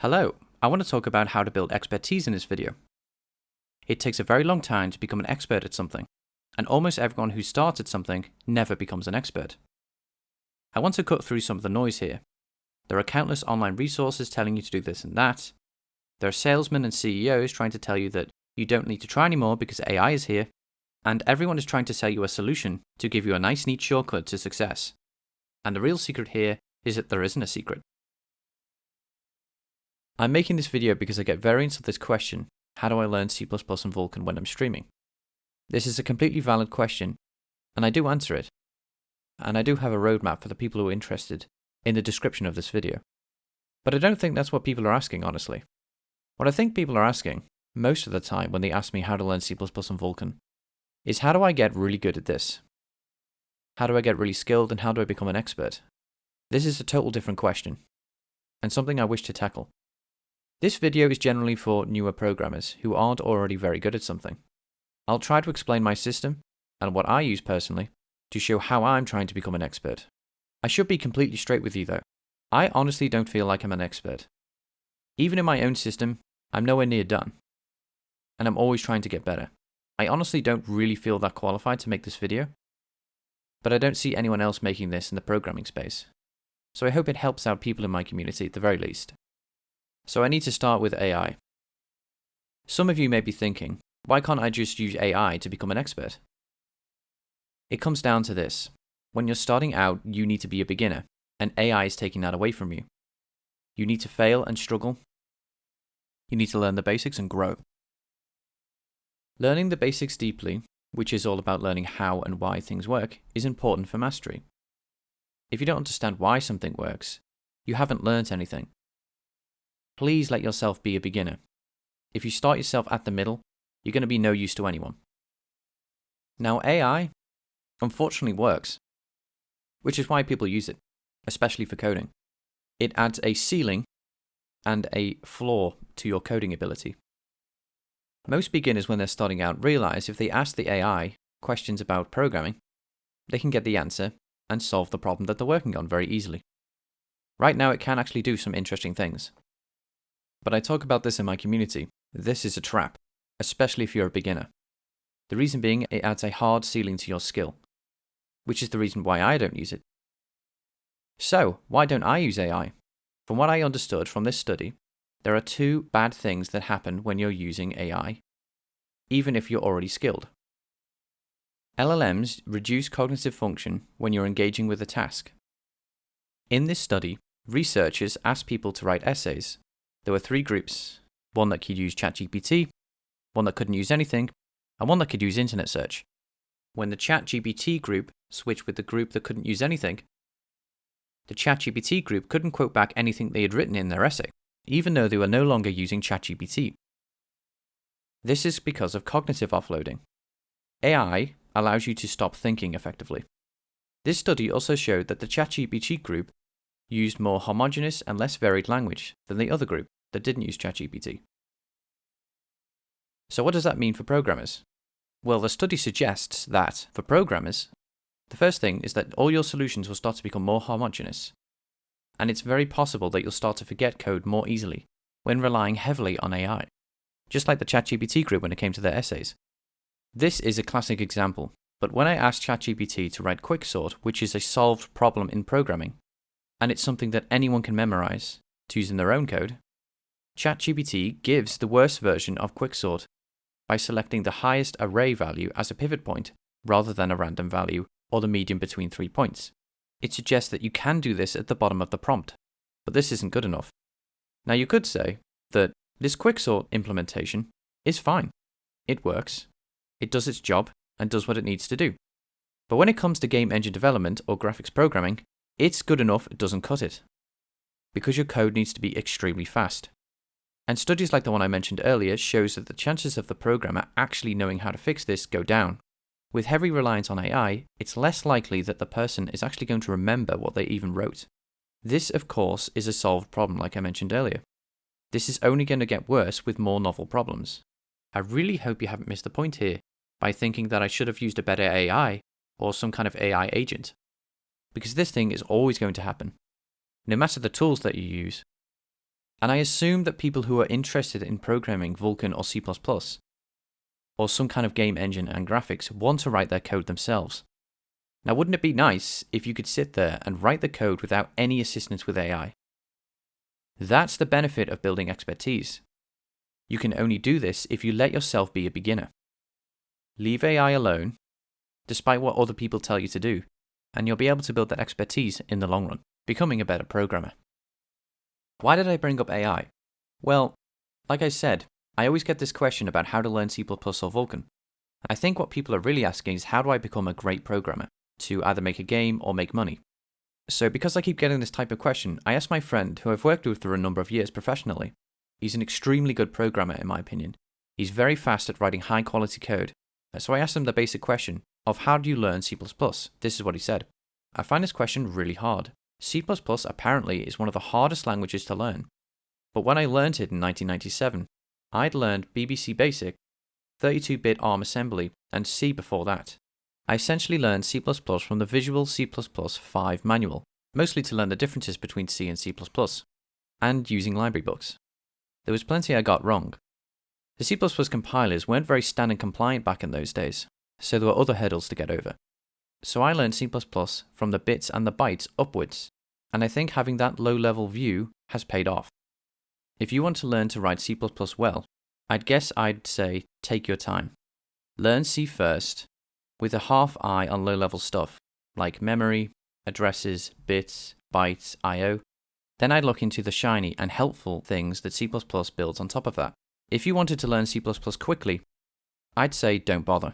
Hello, I want to talk about how to build expertise in this video. It takes a very long time to become an expert at something, and almost everyone who starts at something never becomes an expert. I want to cut through some of the noise here. There are countless online resources telling you to do this and that. There are salesmen and CEOs trying to tell you that you don't need to try anymore because AI is here, and everyone is trying to sell you a solution to give you a nice neat shortcut to success. And the real secret here is that there isn't a secret. I'm making this video because I get variants of this question: how do I learn C++ and Vulkan when I'm streaming? This is a completely valid question, and I do answer it. And I do have a roadmap for the people who are interested in the description of this video. But I don't think that's what people are asking, honestly. What I think people are asking, most of the time when they ask me how to learn C++ and Vulkan, is how do I get really good at this? How do I get really skilled, and how do I become an expert? This is a total different question, and something I wish to tackle. This video is generally for newer programmers who aren't already very good at something. I'll try to explain my system, and what I use personally, to show how I'm trying to become an expert. I should be completely straight with you though. I honestly don't feel like I'm an expert. Even in my own system, I'm nowhere near done. And I'm always trying to get better. I honestly don't really feel that qualified to make this video. But I don't see anyone else making this in the programming space. So I hope it helps out people in my community at the very least. So I need to start with AI. Some of you may be thinking, why can't I just use AI to become an expert? It comes down to this. When you're starting out, you need to be a beginner, and AI is taking that away from you. You need to fail and struggle. You need to learn the basics and grow. Learning the basics deeply, which is all about learning how and why things work, is important for mastery. If you don't understand why something works, you haven't learnt anything. Please let yourself be a beginner. If you start yourself at the middle, you're going to be no use to anyone. Now AI, unfortunately, works, which is why people use it, especially for coding. It adds a ceiling and a floor to your coding ability. Most beginners, when they're starting out, realize if they ask the AI questions about programming, they can get the answer and solve the problem that they're working on very easily. Right now, it can actually do some interesting things. But I talk about this in my community. This is a trap, especially if you're a beginner. The reason being, it adds a hard ceiling to your skill, which is the reason why I don't use it. So, why don't I use AI? From what I understood from this study, there are two bad things that happen when you're using AI, even if you're already skilled. LLMs reduce cognitive function when you're engaging with a task. In this study, researchers asked people to write essays. There were three groups: one that could use ChatGPT, one that couldn't use anything, and one that could use internet search. When the ChatGPT group switched with the group that couldn't use anything, the ChatGPT group couldn't quote back anything they had written in their essay, even though they were no longer using ChatGPT. This is because of cognitive offloading. AI allows you to stop thinking effectively. This study also showed that the ChatGPT group used more homogeneous and less varied language than the other group that didn't use ChatGPT. So what does that mean for programmers? Well, the study suggests that, for programmers, the first thing is that all your solutions will start to become more homogeneous. And it's very possible that you'll start to forget code more easily when relying heavily on AI, just like the ChatGPT group when it came to their essays. This is a classic example, but when I asked ChatGPT to write Quicksort, which is a solved problem in programming, and it's something that anyone can memorize to use in their own code, ChatGPT gives the worst version of Quicksort by selecting the highest array value as a pivot point rather than a random value or the median between 3 points. It suggests that you can do this at the bottom of the prompt, but this isn't good enough. Now you could say that this Quicksort implementation is fine. It works, it does its job, and does what it needs to do. But when it comes to game engine development or graphics programming, it's good enough, it doesn't cut it, because your code needs to be extremely fast. And studies like the one I mentioned earlier shows that the chances of the programmer actually knowing how to fix this go down. With heavy reliance on AI, it's less likely that the person is actually going to remember what they even wrote. This, of course, is a solved problem like I mentioned earlier. This is only going to get worse with more novel problems. I really hope you haven't missed the point here by thinking that I should have used a better AI or some kind of AI agent. Because this thing is always going to happen, no matter the tools that you use. And I assume that people who are interested in programming Vulkan or C++, or some kind of game engine and graphics, want to write their code themselves. Now, wouldn't it be nice if you could sit there and write the code without any assistance with AI? That's the benefit of building expertise. You can only do this if you let yourself be a beginner. Leave AI alone, despite what other people tell you to do, and you'll be able to build that expertise in the long run, becoming a better programmer. Why did I bring up AI? Well, like I said, I always get this question about how to learn C++ or Vulkan. I think what people are really asking is, how do I become a great programmer to either make a game or make money? So because I keep getting this type of question, I asked my friend, who I've worked with for a number of years professionally. He's an extremely good programmer in my opinion. He's very fast at writing high quality code. So I asked him the basic question of, how do you learn C++? This is what he said. I find this question really hard. C++ apparently is one of the hardest languages to learn. But when I learned it in 1997, I'd learned BBC Basic, 32-bit ARM assembly, and C before that. I essentially learned C++ from the Visual C++ 5 manual, mostly to learn the differences between C and C++, and using library books. There was plenty I got wrong. The C++ compilers weren't very standard compliant back in those days, so there were other hurdles to get over. So I learned C++ from the bits and the bytes upwards, and I think having that low-level view has paid off. If you want to learn to write C++ well, I'd say take your time. Learn C first, with a half eye on low-level stuff, like memory, addresses, bits, bytes, I/O. Then I'd look into the shiny and helpful things that C++ builds on top of that. If you wanted to learn C++ quickly, I'd say don't bother.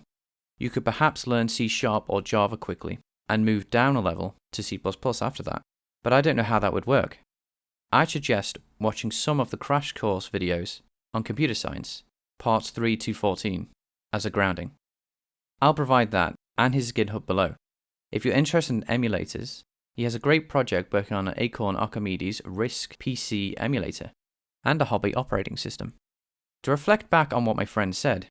You could perhaps learn C# or Java quickly, and move down a level to C++ after that. But I don't know how that would work. I'd suggest watching some of the crash course videos on computer science, parts 3 to 14, as a grounding. I'll provide that and his GitHub below. If you're interested in emulators, he has a great project working on an Acorn Archimedes RISC PC emulator, and a hobby operating system. To reflect back on what my friend said,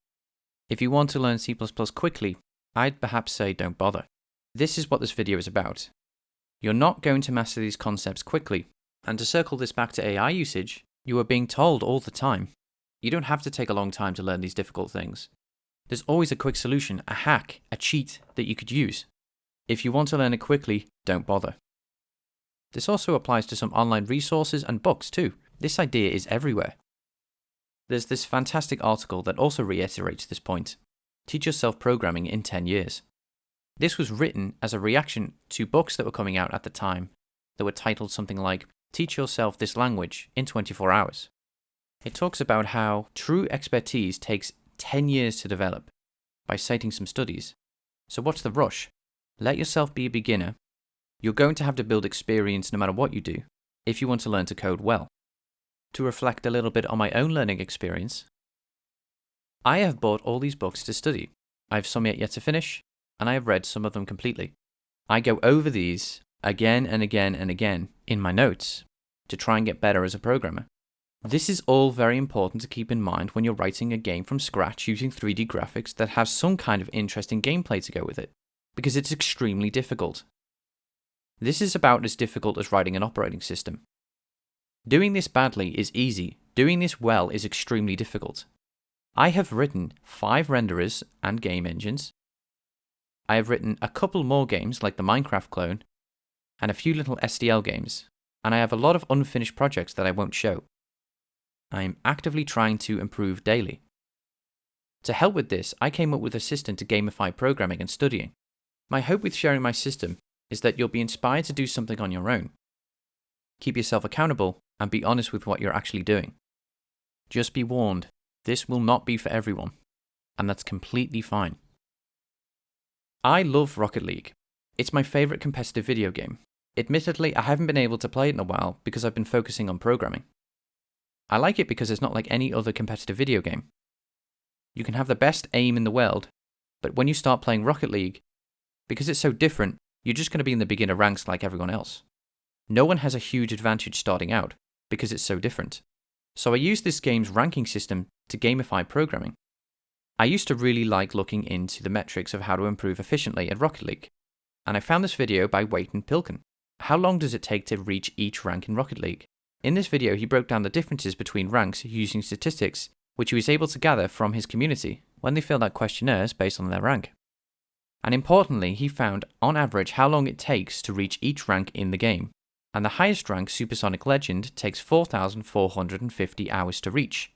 if you want to learn C++ quickly, I'd perhaps say don't bother. This is what this video is about. You're not going to master these concepts quickly, and to circle this back to AI usage, you are being told all the time. You don't have to take a long time to learn these difficult things. There's always a quick solution, a hack, a cheat that you could use. If you want to learn it quickly, don't bother. This also applies to some online resources and books too. This idea is everywhere. There's this fantastic article that also reiterates this point. Teach yourself programming in 10 years. This was written as a reaction to books that were coming out at the time that were titled something like Teach Yourself This Language in 24 Hours. It talks about how true expertise takes 10 years to develop, by citing some studies. So what's the rush? Let yourself be a beginner. You're going to have to build experience no matter what you do, if you want to learn to code well. To reflect a little bit on my own learning experience, I have bought all these books to study. I have some yet to finish, and I have read some of them completely. I go over these again and again and again in my notes to try and get better as a programmer. This is all very important to keep in mind when you're writing a game from scratch using 3D graphics that has some kind of interesting gameplay to go with it, because it's extremely difficult. This is about as difficult as writing an operating system. Doing this badly is easy, doing this well is extremely difficult. I have written 5 renderers and game engines. I have written a couple more games like the Minecraft clone, and a few little SDL games, and I have a lot of unfinished projects that I won't show. I am actively trying to improve daily. To help with this, I came up with a system to gamify programming and studying. My hope with sharing my system is that you'll be inspired to do something on your own. Keep yourself accountable and be honest with what you're actually doing. Just be warned, this will not be for everyone, and that's completely fine. I love Rocket League. It's my favorite competitive video game. Admittedly, I haven't been able to play it in a while because I've been focusing on programming. I like it because it's not like any other competitive video game. You can have the best aim in the world, but when you start playing Rocket League, because it's so different, you're just going to be in the beginner ranks like everyone else. No one has a huge advantage starting out, because it's so different. So I use this game's ranking system to gamify programming. I used to really like looking into the metrics of how to improve efficiently at Rocket League, and I found this video by Vulkan. How long does it take to reach each rank in Rocket League? In this video, he broke down the differences between ranks using statistics, which he was able to gather from his community when they filled out questionnaires based on their rank. And importantly, he found, on average, how long it takes to reach each rank in the game. And the highest rank, Supersonic Legend, takes 4,450 hours to reach.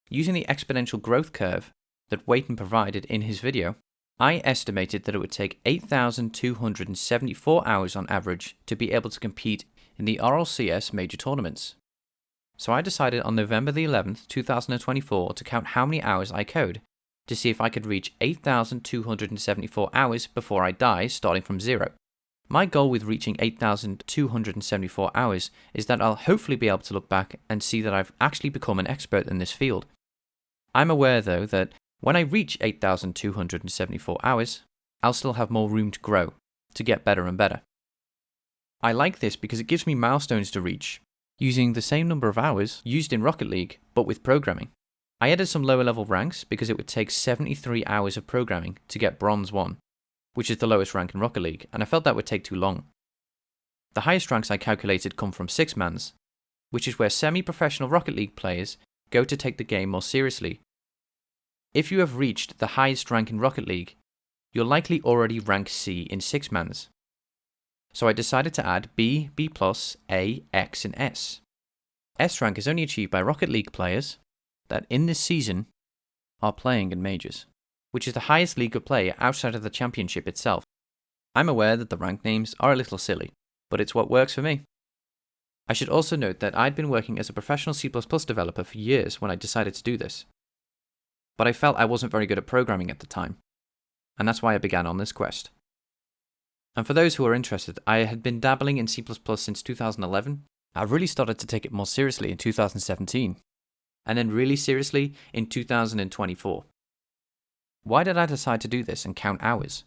Using the exponential growth curve that Waiton provided in his video, I estimated that it would take 8,274 hours on average to be able to compete in the RLCS major tournaments. So I decided on November the 11th, 2024 to count how many hours I code to see if I could reach 8,274 hours before I die, starting from zero. My goal with reaching 8,274 hours is that I'll hopefully be able to look back and see that I've actually become an expert in this field. I'm aware though that when I reach 8,274 hours, I'll still have more room to grow, to get better and better. I like this because it gives me milestones to reach, using the same number of hours used in Rocket League, but with programming. I added some lower level ranks because it would take 73 hours of programming to get Bronze 1, which is the lowest rank in Rocket League, and I felt that would take too long. The highest ranks I calculated come from 6-mans, which is where semi-professional Rocket League players go to take the game more seriously. If you have reached the highest rank in Rocket League, you're likely already rank C in 6-mans. So I decided to add B, B+, A, X, and S. S rank is only achieved by Rocket League players that in this season are playing in majors, which is the highest league of play outside of the championship itself. I'm aware that the rank names are a little silly, but it's what works for me. I should also note that I'd been working as a professional C++ developer for years when I decided to do this. But I felt I wasn't very good at programming at the time, and that's why I began on this quest. And for those who are interested, I had been dabbling in C++ since 2011. I really started to take it more seriously in 2017, and then really seriously in 2024. Why did I decide to do this and count hours?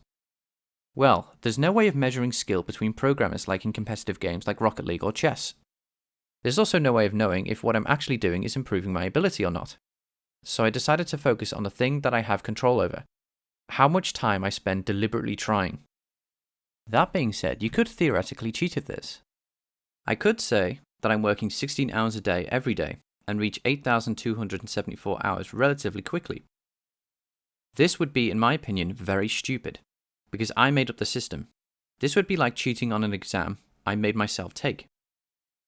Well, there's no way of measuring skill between programmers like in competitive games like Rocket League or chess. There's also no way of knowing if what I'm actually doing is improving my ability or not. So I decided to focus on the thing that I have control over, how much time I spend deliberately trying. That being said, you could theoretically cheat at this. I could say that I'm working 16 hours a day every day and reach 8,274 hours relatively quickly. This would be, in my opinion, very stupid, because I made up the system. This would be like cheating on an exam I made myself take.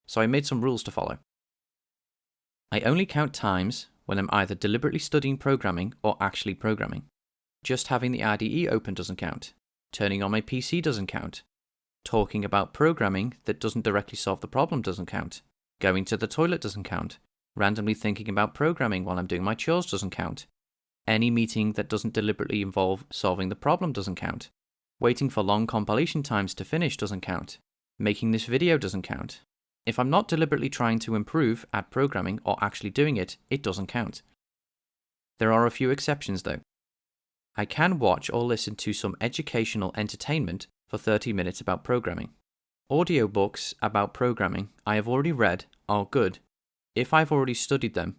So I made some rules to follow. I only count times when I'm either deliberately studying programming or actually programming. Just having the IDE open doesn't count. Turning on my PC doesn't count. Talking about programming that doesn't directly solve the problem doesn't count. Going to the toilet doesn't count. Randomly thinking about programming while I'm doing my chores doesn't count. Any meeting that doesn't deliberately involve solving the problem doesn't count. Waiting for long compilation times to finish doesn't count. Making this video doesn't count. If I'm not deliberately trying to improve at programming or actually doing it, it doesn't count. There are a few exceptions though. I can watch or listen to some educational entertainment for 30 minutes about programming. Audiobooks about programming I have already read are good if I've already studied them,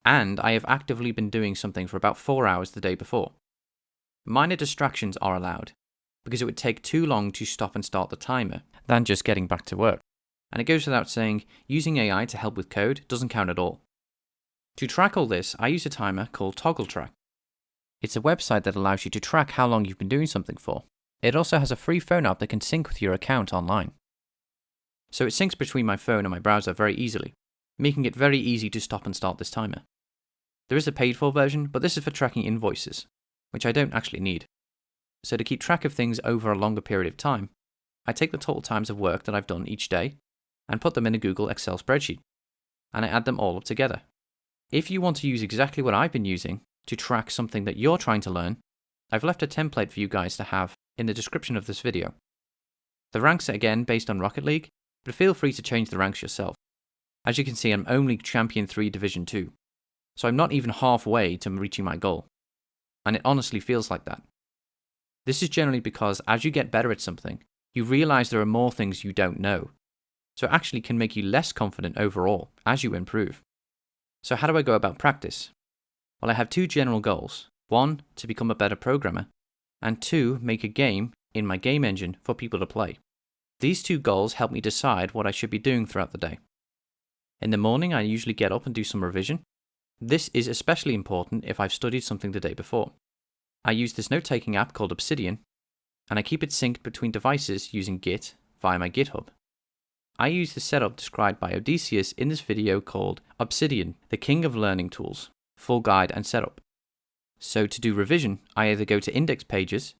and I have actively been doing something for about 4 hours the day before. Minor distractions are allowed, because it would take too long to stop and start the timer than just getting back to work. And it goes without saying, using AI to help with code doesn't count at all. To track all this, I use a timer called ToggleTrack. It's a website that allows you to track how long you've been doing something for. It also has a free phone app that can sync with your account online. So it syncs between my phone and my browser very easily, making it very easy to stop and start this timer. There is a paid for version, but this is for tracking invoices, which I don't actually need. So to keep track of things over a longer period of time, I take the total times of work that I've done each day and put them in a Google Excel spreadsheet, and I add them all up together. If you want to use exactly what I've been using to track something that you're trying to learn, I've left a template for you guys to have in the description of this video. The ranks are again based on Rocket League, but feel free to change the ranks yourself. As you can see, I'm only Champion 3 Division 2, so I'm not even halfway to reaching my goal, and it honestly feels like that. This is generally because as you get better at something, you realize there are more things you don't know, so it actually can make you less confident overall as you improve. So how do I go about practice? Well, I have two general goals. One, to become a better programmer, and two, make a game in my game engine for people to play. These two goals help me decide what I should be doing throughout the day. In the morning, I usually get up and do some revision. This is especially important if I've studied something the day before. I use this note-taking app called Obsidian, and I keep it synced between devices using Git via my GitHub. I use the setup described by Odysseus in this video called Obsidian, the King of Learning Tools, Full Guide and Setup. So to do revision, I either go to index pages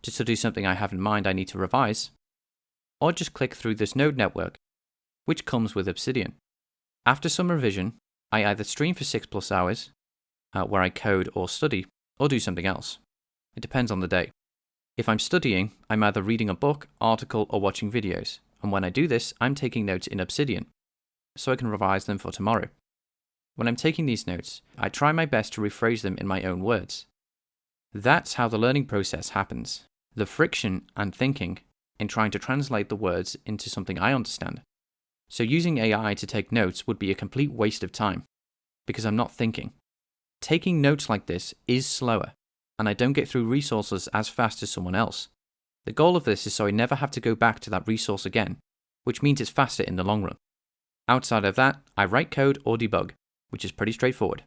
to study something I have in mind I need to revise, or just click through this node network, which comes with Obsidian. After some revision, I either stream for 6+ hours, where I code or study, or do something else. It depends on the day. If I'm studying, I'm either reading a book, article, or watching videos, and when I do this, I'm taking notes in Obsidian, so I can revise them for tomorrow. When I'm taking these notes, I try my best to rephrase them in my own words. That's how the learning process happens. The friction and thinking in trying to translate the words into something I understand. So using AI to take notes would be a complete waste of time, because I'm not thinking. Taking notes like this is slower, and I don't get through resources as fast as someone else. The goal of this is so I never have to go back to that resource again, which means it's faster in the long run. Outside of that, I write code or debug, which is pretty straightforward.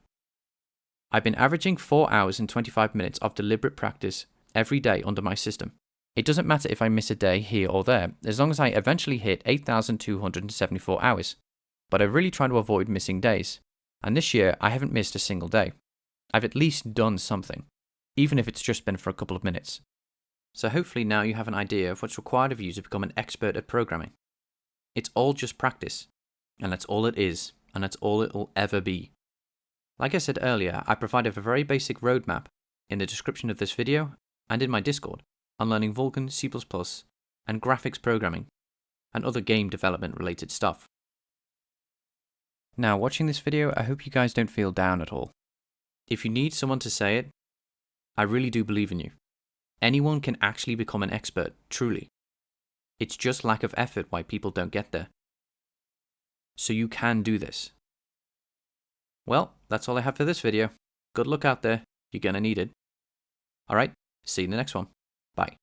I've been averaging 4 hours and 25 minutes of deliberate practice every day under my system. It doesn't matter if I miss a day here or there, as long as I eventually hit 8,274 hours. But I really try to avoid missing days, and this year I haven't missed a single day. I've at least done something, even if it's just been for a couple of minutes. So hopefully now you have an idea of what's required of you to become an expert at programming. It's all just practice, and that's all it is, and that's all it will ever be. Like I said earlier, I provided a very basic roadmap in the description of this video and in my Discord on learning Vulkan, C++, and graphics programming, and other game development related stuff. Now, watching this video, I hope you guys don't feel down at all. If you need someone to say it, I really do believe in you. Anyone can actually become an expert, truly. It's just lack of effort why people don't get there. So you can do this. Well, that's all I have for this video. Good luck out there. You're gonna need it. Alright, see you in the next one. Bye.